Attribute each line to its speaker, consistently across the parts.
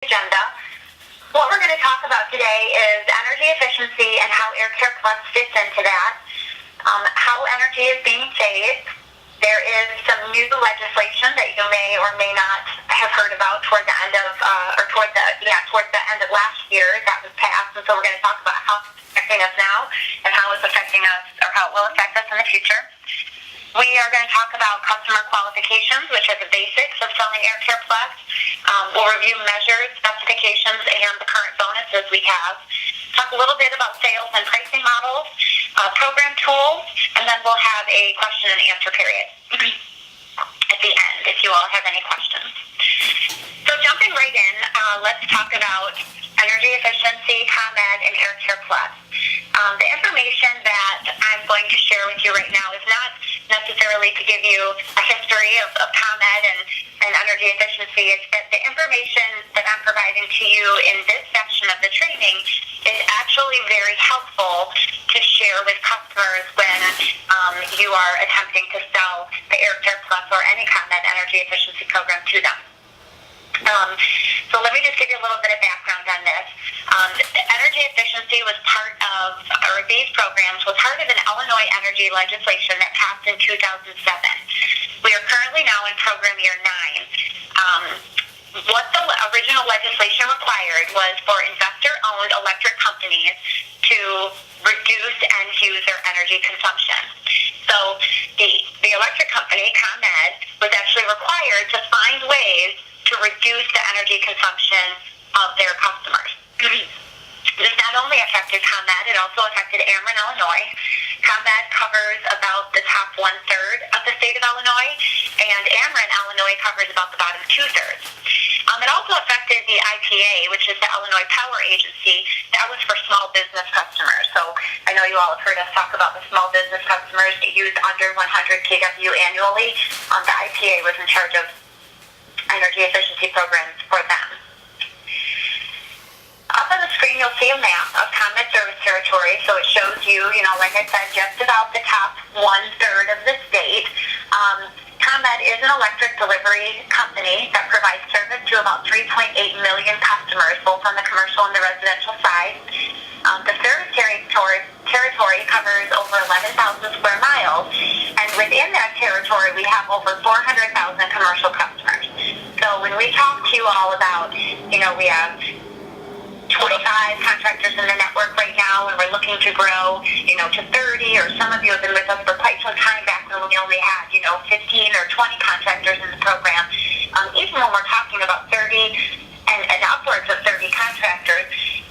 Speaker 1: agenda. What we're going to talk about today is energy efficiency and how AirCare Plus fits into that, how energy is being saved. There is some new legislation that you may or may not have heard about toward the end of, towards the end of last year that was passed, and so we're going to talk about how it's affecting us now and how it's affecting us, or how it will affect us in the future. We are going to talk about customer qualifications, which are the basics of selling AirCare Plus. We'll review measures, specifications, and the current bonuses we have. Talk a little bit about sales and pricing models, program tools, and then we'll have a question and answer period at the end if you all have any questions. So jumping right in, let's talk about energy efficiency, ComEd, and AirCare Plus. The information that I'm going to share with you right now is not necessarily to give you a history of ComEd and energy efficiency. It's that the information that I'm providing to you in this section of the training is actually very helpful to share with customers when you are attempting to sell the AirCare Plus or any ComEd energy efficiency program to them. So let me just give you a little bit of background on this. Energy efficiency was part of, or these programs was part of an Illinois energy legislation that passed in 2007. We are currently now in program year 9. What the original legislation required was for investor-owned electric companies to reduce end-user energy consumption. So the electric company, ComEd, was actually required to find ways to reduce the energy consumption of their customers. This not only affected ComEd, it also affected Ameren, Illinois. ComEd covers about the top 1/3 of the state of Illinois, and Ameren, Illinois covers about the bottom 2/3. It also affected the IPA, which is the Illinois Power Agency. That was for small business customers. So I know you all have heard us talk about the small business customers that use under 100 kW annually. The IPA was in charge of energy efficiency programs for them. Up on the screen, you'll see a map of ComEd service territory. So it shows you, like I said, just about the top 1/3 of the state. ComEd is an electric delivery company that provides service to about 3.8 million customers, both on the commercial and the residential side. The service territory covers over 11,000 square miles, and within that territory, we have over 400,000 commercial customers. So when we talk to you all about, we have 25 contractors in the network right now, and we're looking to grow, to 30, or some of you have been with us for quite some time back when we only had, 15 or 20 contractors in the program. Even when we're talking about 30 and upwards of 30 contractors,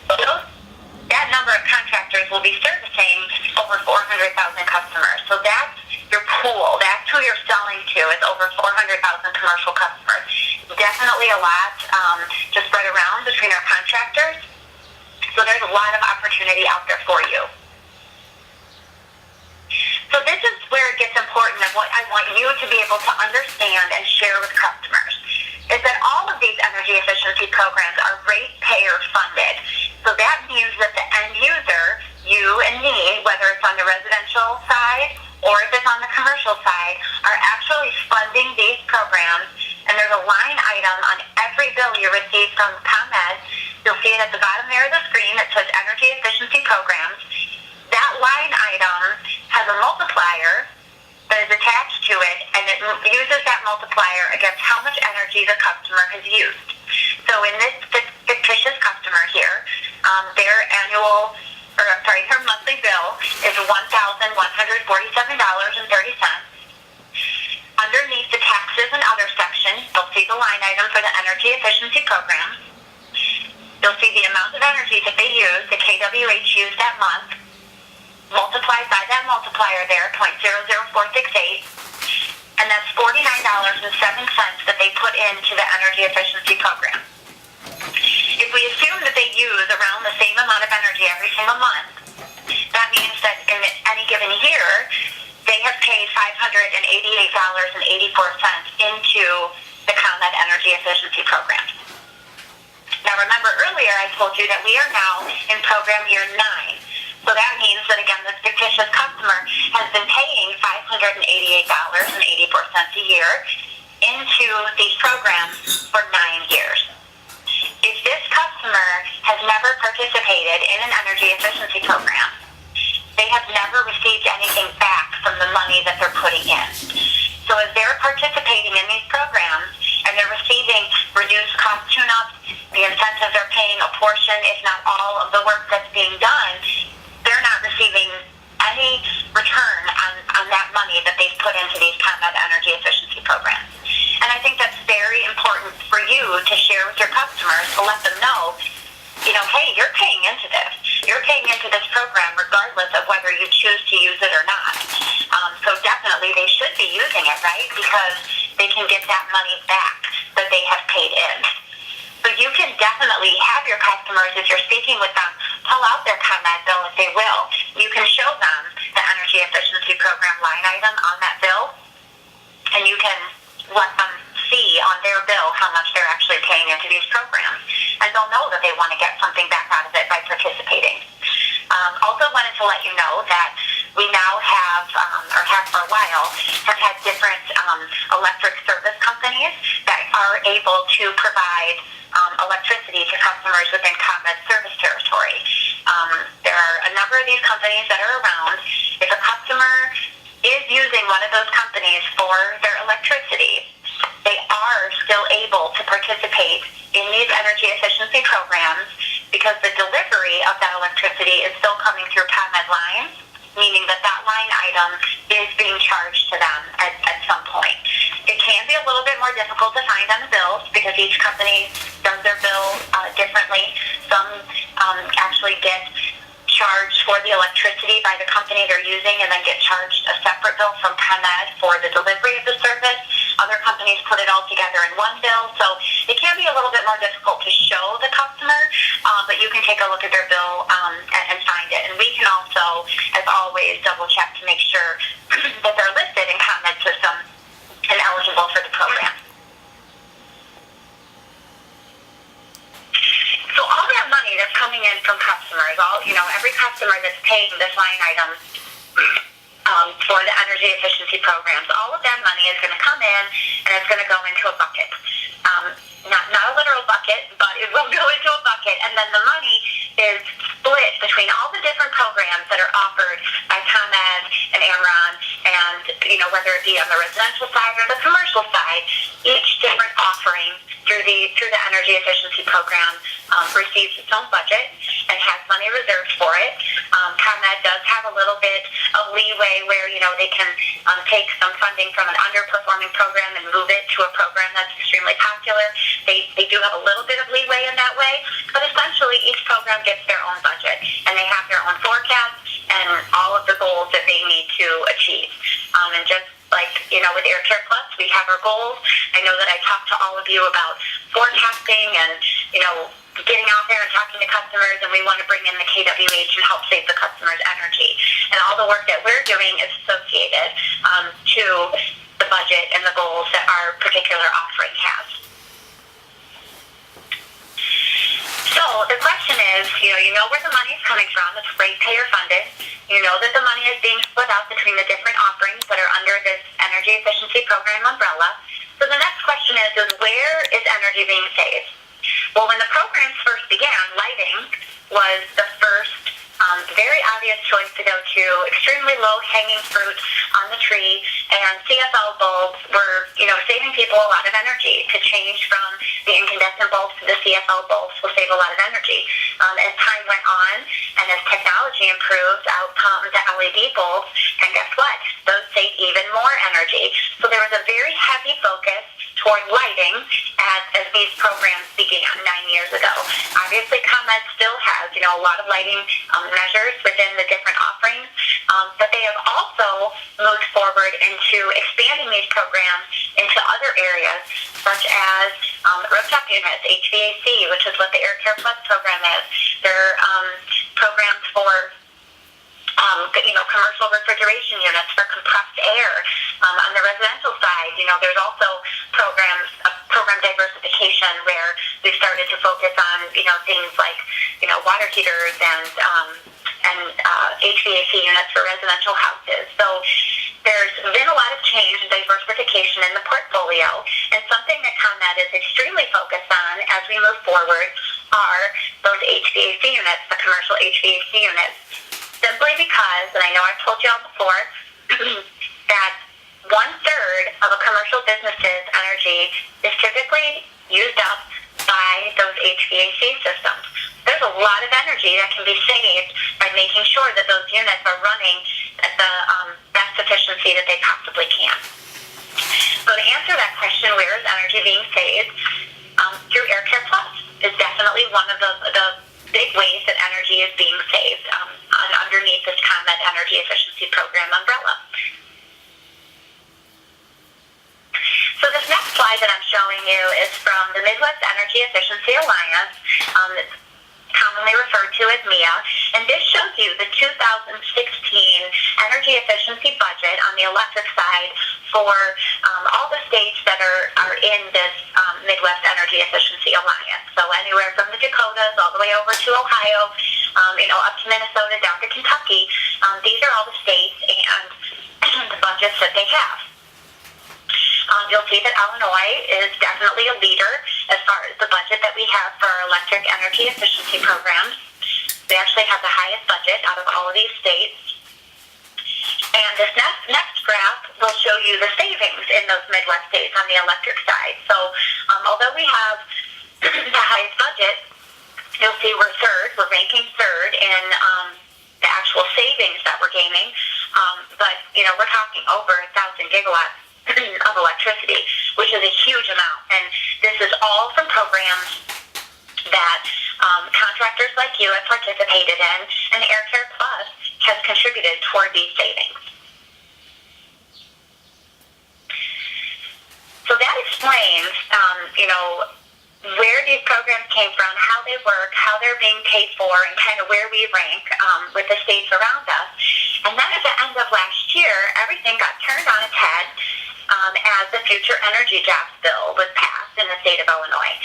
Speaker 1: that number of contractors will be servicing over 400,000 customers. So that's your pool. That's who you're selling to, is over 400,000 commercial customers. Definitely a lot to spread around between our contractors. So there's a lot of opportunity out there for you. So this is where it gets important, and what I want you to be able to understand and share with customers is that all of these energy efficiency programs are ratepayer funded. So that means that the end user, you and me, whether it's on the residential side or if it's on the commercial side, are actually funding these programs. And there's a line item on every bill you receive from ComEd. You'll see it at the bottom there of the screen that says energy efficiency programs. That line item has a multiplier that is attached to it, and it uses that multiplier against how much energy the customer has used. So in this fictitious customer here, her monthly bill is $1,147.30. Underneath the taxes and other section, you'll see the line item for the energy efficiency program. You'll see the amount of energy that they use, the kWh used that month, multiplied by that multiplier there, 0.00468, and that's $49.07 that they put into the energy efficiency program. If we assume that they use around the same amount of energy every single month, that means that in any given year, they have paid $588.84 into the ComEd energy efficiency program. Now remember earlier I told you that we are now in program year 9. So that means that, again, this fictitious customer has been paying $588.84 a year into these programs for 9 years. If participated in an energy efficiency program, they have never received anything back from the money that they're putting in. So as they're participating in these programs and they're receiving reduced cost tune-ups, the incentives are paying a portion, if not all, of the work that's being done, they're not receiving any return on that money that they've put into these ComEd energy efficiency programs. And I think that's very important for you to share with your customers, to let them know, hey, you're paying into this. You're paying into this program regardless of whether you choose to use it or not. So definitely they should be using it, right? Because they can get that money back that they have paid in. So you can definitely have your customers, if you're speaking with them, pull out their ComEd bill if they will. You can show them the energy efficiency program line item on that bill, and you can let them see on their bill how much they're actually paying into these programs. And they'll know that they want to get something back out of it by participating. Also wanted to let you know that we now have, or have for a while, have had different electric service companies that are able to provide electricity to customers within ComEd service territory. There are a number of these companies that are around. If a customer is using one of those companies for their electricity, they are still able to participate in these energy efficiency programs because the delivery of that electricity is still coming through ComEd lines, meaning that line item is being charged to them at some point. It can be a little bit more difficult to find on the bills because each company does their bill differently. Some actually get charged for the electricity by the company they're using and then get charged a separate bill from ComEd for the delivery of the service. Other companies put it all together in one bill. So it can be a little bit more difficult to show the customer, but you can take a look at their bill and find it. And we can also, as always, double check to make sure that they're listed in ComEd system and eligible for the program. So all that money that's coming in from customers, every customer that's paying this line item for the energy efficiency programs, all of that money is going to come in and it's going to go into a bucket. Not a literal bucket, but it will go into a bucket, and then the money is split between all the different programs that are offered by ComEd and Ameren, and whether it be on the residential side or the commercial side, each different offering through the energy efficiency program receives its own budget and has money reserved for it. ComEd does have a little bit of leeway where they can take some funding from an underperforming program and move it to a program that's extremely popular. They do have a little bit of leeway in that way, but essentially each program gets their own budget and they have their own forecast and all of the goals that they need to achieve. And just like, with Air Care Plus, we have our goals. I know that I talked to all of you about forecasting and, getting out there and talking to customers, and we want to bring in the KWH and help save the customer's energy. And all the work that we're doing is associated to the budget and the goals that our particular offering has. So the question is, you know where the money is coming from. It's ratepayer funded. You know that the money is being split out between the different offerings that are under this energy efficiency program umbrella. So the next question is where is energy being saved? Well, when the programs first began, lighting was the first very obvious choice to go to, extremely low-hanging fruit on the tree, and CFL bulbs were, saving people a lot of energy. To change from the incandescent bulbs to the CFL bulbs will save a lot of energy. As time went on and as technology improved, out come the LED bulbs, and guess what? Those save even more energy. So there was a very heavy focus toward lighting as these programs began 9 years ago. Obviously, ComEd still has, a lot of lighting measures within the different offerings, but they have also moved forward into expanding these programs into other areas, such as rooftop units, HVAC, which is what the Air Care Plus program is. They're programs for commercial refrigeration units for compressed air. On the residential side, there's also program diversification where we started to focus on, things like, water heaters and HVAC units for residential houses. So there's been a lot of change and diversification in the portfolio, and something that ComEd is extremely focused on as we move forward are those HVAC units, the commercial HVAC units, simply because, and I know I've told you all before, that 1/3 of a commercial business's energy is typically used up by those HVAC systems. There's a lot of energy that can be saved by making sure that those units are running at the best efficiency that they possibly can. So to answer that question, where is energy being saved? Through AirCare Plus is definitely one of the big ways that energy is being saved underneath this ComEd Energy Efficiency Program umbrella. So this next slide that I'm showing you is from the Midwest Energy Efficiency Alliance. It's commonly referred to as MEEIA, and this shows you the 2016 energy efficiency budget on the electric side for all the states that are in this Midwest Energy Efficiency Alliance. So anywhere from the Dakotas all the way over to Ohio, up to Minnesota, down to Kentucky. These are all the states and the budgets that they have. You'll see that Illinois is definitely a leader as far as the budget that we have for our electric energy efficiency programs. They actually have the highest budget out of all of these states. And this next graph will show you the savings in those Midwest states on the electric side. So although we have the highest budget, you'll see we're ranking third in the actual savings that we're gaining. But, we're talking over 1,000 gigawatts of electricity, which is a huge amount. And this is all from programs that contractors like you have participated in, and AirCare Plus has contributed toward these savings. So that explains, where these programs came from, how they work, how they're being paid for, and kind of where we rank with the states around us. And then at the end of last year, everything got turned on its head as the Future Energy Jobs Bill was passed in the state of Illinois.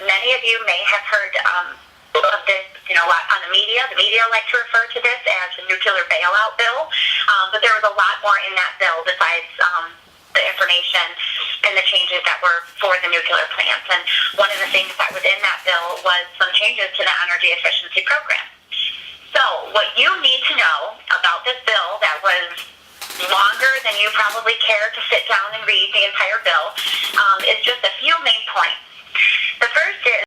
Speaker 1: Many of you may have heard of this, on the media. The media like to refer to this as the nuclear bailout bill, but there was a lot more in that bill besides the information and the changes that were for the nuclear plants. And one of the things that was in that bill was some changes to the energy efficiency program. So what you need to know about this bill that was longer than you probably care to sit down and read the entire bill is just a few main points. The first is